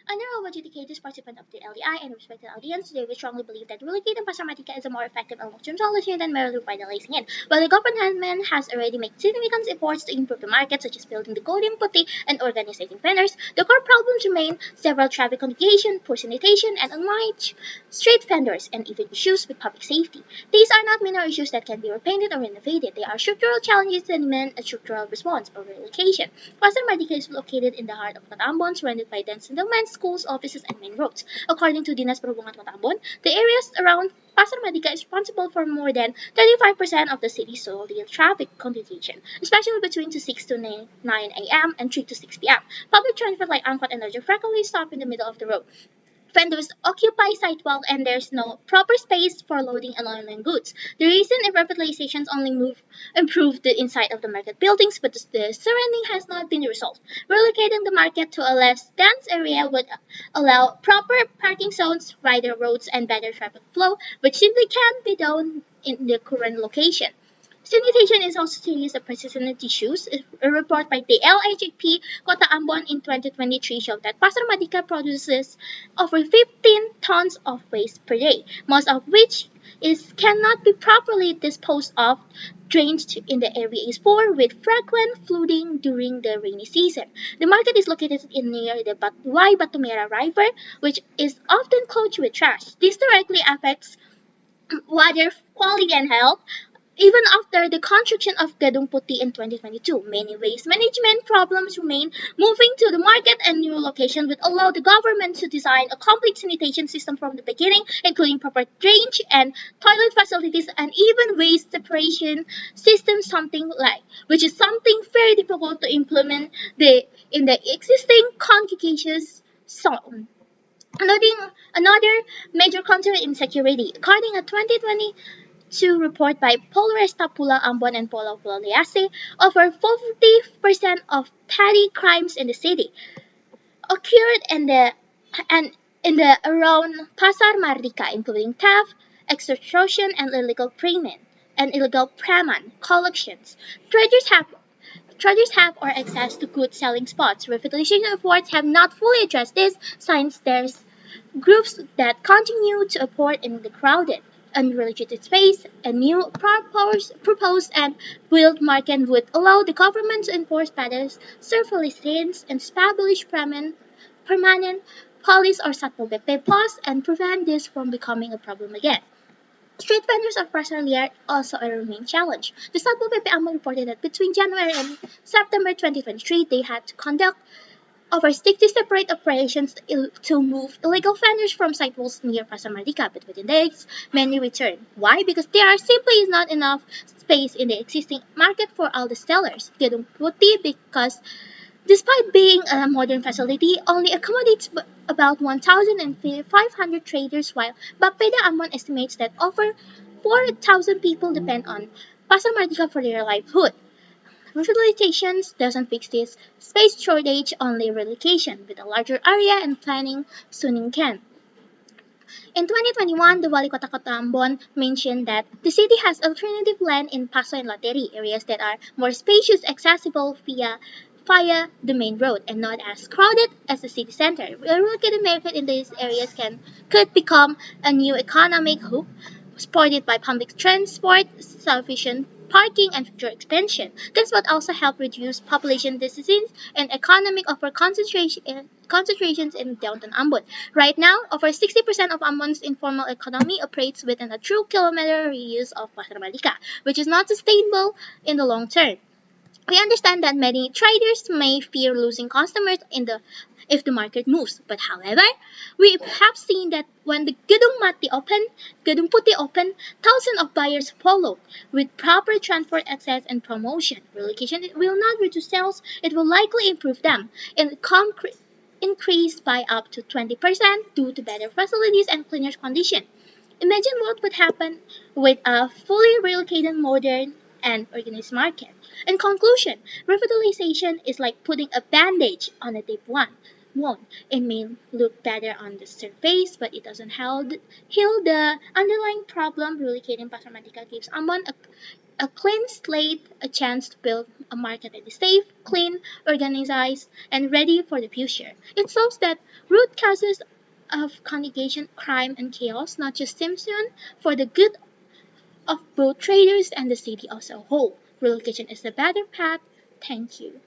Honorable adjudicators, participant of the LDI, and respected audience, today we strongly believe that relocating Pasar Matica is a more effective and long-term solution than merely revitalizing it. While the government has already made significant efforts to improve the market, such as building the golden putti and organizing vendors, the core problems remain several traffic congestion, poor sanitation, and unmatched street vendors, and even issues with public safety. These are not minor issues that can be repainted or renovated. They are structural challenges that demand a structural response or relocation. Pasar Matica is located in the heart of Cotabon, surrounded by dense settlements, schools, offices, and main roads. According to Dinas Perhubungan Cotabon, the areas around Pasar Matica is responsible for more than 35% of the city's total traffic congestion, especially between 6 to 9 a.m. and 3 to 6 p.m. Public transport like Angkot and Larger frequently stop in the middle of the road. Vendors occupy sidewalk and there's no proper space for loading and unloading goods. The recent revitalizations only improve the inside of the market buildings, but the surrounding has not been resolved. Relocating the market to a less dense area would allow proper parking zones, wider roads, and better traffic flow, which simply can't be done in the current location. Sanitation is also serious of persistent issues. A report by the LHP Kota Ambon in 2023 showed that Pasar Matica produces over 15 tons of waste per day, most of which cannot be properly disposed of. Drainage in the area is poor, with frequent flooding during the rainy season. The market is located near the Y Batumera River, which is often clogged with trash. This directly affects water quality and health. Even after the construction of Gedung Putih in 2022, many waste management problems remain. Moving to the market and new location would allow the government to design a complete sanitation system from the beginning, including proper drainage and toilet facilities and even waste separation system, which is something very difficult to implement in the existing congregations. Another major concern is insecurity. According to 2022 report by Polresta Pula Ambon and Polo Poliase, over 40% of petty crimes in the city occurred and in the around Pasar Mardika, including theft, extortion, and illegal preman collections. Traders have Traders have or access to good selling spots. Revitalization efforts have not fully addressed this, since there's groups that continue to operate in the crowded, unregulated space. A new proposed and built market would allow the government to enforce better surveillance and establish permanent police or Satpol BP plus and prevent this from becoming a problem again. Street vendors of Brasilia also a remain challenge. The Satpol BP reported that between January and September 2023, they had to conduct over 60 separate operations to move illegal vendors from sidewalks near Pasar Mardica, but within days, many return. Why? Because there simply is not enough space in the existing market for all the sellers. Gedung Putih, because despite being a modern facility, only accommodates about 1,500 traders, while Bapeda Amon estimates that over 4,000 people depend on Pasar Mardica for their livelihood. Revitalizations doesn't fix this space shortage, only relocation with a larger area and planning soon can. In 2021, the Wali Kota Cotabon mentioned that the city has alternative land in Paso and Lateri, areas that are more spacious, accessible via the main road, and not as crowded as the city center. A relocated market in these areas could become a new economic hub, supported by public transport, sufficient parking, and future expansion. This would also help reduce population densities and economic concentrations in downtown Ambon. Right now, over 60% of Ambon's informal economy operates within a 2-kilometer radius of Pasar Malika, which is not sustainable in the long term. We understand that many traders may fear losing customers if the market moves. But however, we have seen that when the Gedung Putih opened, thousands of buyers followed. With proper transport access and promotion, relocation will not reduce sales, it will likely improve them. In concrete increased by up to 20% due to better facilities and cleaner conditions. Imagine what would happen with a fully relocated, modern, and organized market. In conclusion, revitalization is like putting a bandage on a deep wound. won't. It may look better on the surface, but it doesn't heal the underlying problem. Relocating Pasamatica gives someone a clean slate, a chance to build a market that is safe, clean, organized, and ready for the future. It solves that root causes of congregation, crime, and chaos, not just Simpson, for the good of both traders and the city as a whole. Relocation is the better path. Thank you.